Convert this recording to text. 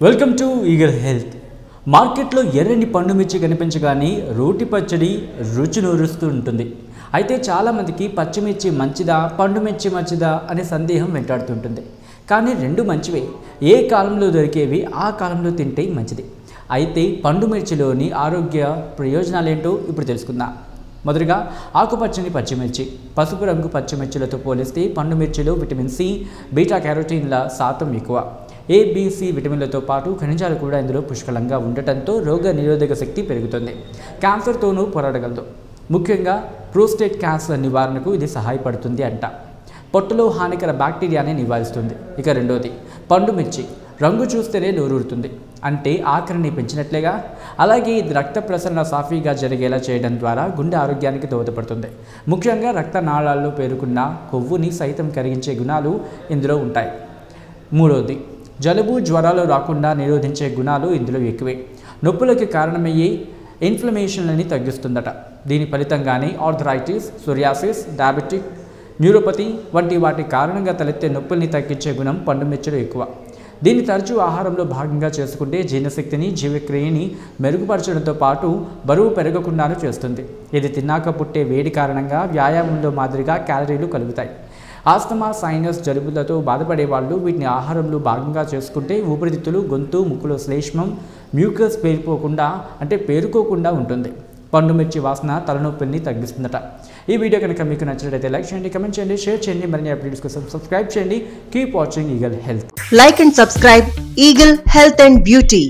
Welcome to eagle health. మార్కెట్లో ఎర్రని పండు మిర్చి కనిపించగానే రోటి పచ్చడి రుచి నూరుస్తూ ఉంటుంది. అయితే చాలామందికి పచ్చిమిర్చి మంచిదా, పండు మిర్చి మంచిదా అనే సందేహం వెంటాడుతుంటుంది. కానీ రెండు మంచివే. ఏ కాలంలో దొరికేవి ఆ కాలంలో తింటే మంచిది. అయితే పండు మిర్చిలోని ఆరోగ్య ప్రయోజనాలేంటో ఇప్పుడు తెలుసుకుందాం. మొదటగా ఆకుపచ్చని పచ్చిమిర్చి. పసుపు రంగు పచ్చిమిర్చిలతో పోలిస్తే పండు మిర్చిలో విటమిన్ సి, బీటా క్యారోటీన్ల శాతం ఎక్కువ. ఏ, బి, సి విటమిన్లతో పాటు ఖనిజాలు కూడా ఇందులో పుష్కలంగా ఉండటంతో రోగ నిరోధక శక్తి పెరుగుతుంది. క్యాన్సర్తోనూ పోరాడగలదు. ముఖ్యంగా ప్రోస్టేట్ క్యాన్సర్ నివారణకు ఇది సహాయపడుతుంది అంట. పొట్టలో హానికర బ్యాక్టీరియాని నివారిస్తుంది. ఇక రెండోది పండు మిర్చి. రంగు చూస్తేనే నోరూరుతుంది, అంటే ఆకలిని పెంచినట్లేగా. అలాగే ఇది రక్త ప్రసరణ సాఫీగా జరిగేలా చేయడం ద్వారా గుండె ఆరోగ్యానికి దోహదపడుతుంది. ముఖ్యంగా రక్తనాళాల్లో పేరుకున్న కొవ్వుని సైతం కరిగించే గుణాలు ఇందులో ఉంటాయి. మూడోది జలుబు, జ్వరాలు రాకుండా నిరోధించే గుణాలు ఇందులో ఎక్కువే. నొప్పులకి కారణమయ్యే ఇన్ఫ్లమేషన్లని తగ్గిస్తుందట. దీని ఫలితంగానే ఆర్థరైటిస్, సోరియాసిస్, డయాబెటిక్, న్యూరోపతి వంటి వాటి కారణంగా తలెత్తే నొప్పుల్ని తగ్గించే గుణం పండు మిర్చిలో ఎక్కువ. దీన్ని తరచూ ఆహారంలో భాగంగా చేసుకుంటే జీర్ణశక్తిని, జీవక్రియని మెరుగుపరచడంతో పాటు బరువు పెరగకుండాను చేస్తుంది. ఇది తిన్నాక పుట్టే వేడి కారణంగా వ్యాయామంలో మాదిరిగా క్యాలరీలు కలుగుతాయి. ఆస్తమా, సైనస్, జలుబులతో బాధపడే వాళ్ళు వీటిని ఆహారంలో భాగంగా చేసుకుంటే ఊపిరితిత్తులు, గొంతు, ముక్కులో శ్లేష్మం, మ్యూకస్ పేరుకోకుండా ఉంటుంది. పండు మిర్చి వాసన తలనొప్పిని తగ్గిస్తుందట. ఈ వీడియో కనుక మీకు నచ్చినట్లయితే లైక్ చేయండి, కమెంట్ చేయండి, షేర్ చేయండి. మరిన్ని అప్డేట్స్ కోసం సబ్స్క్రైబ్ చేయండి. Keep watching eagle health. Like and subscribe Eagle Health and Beauty.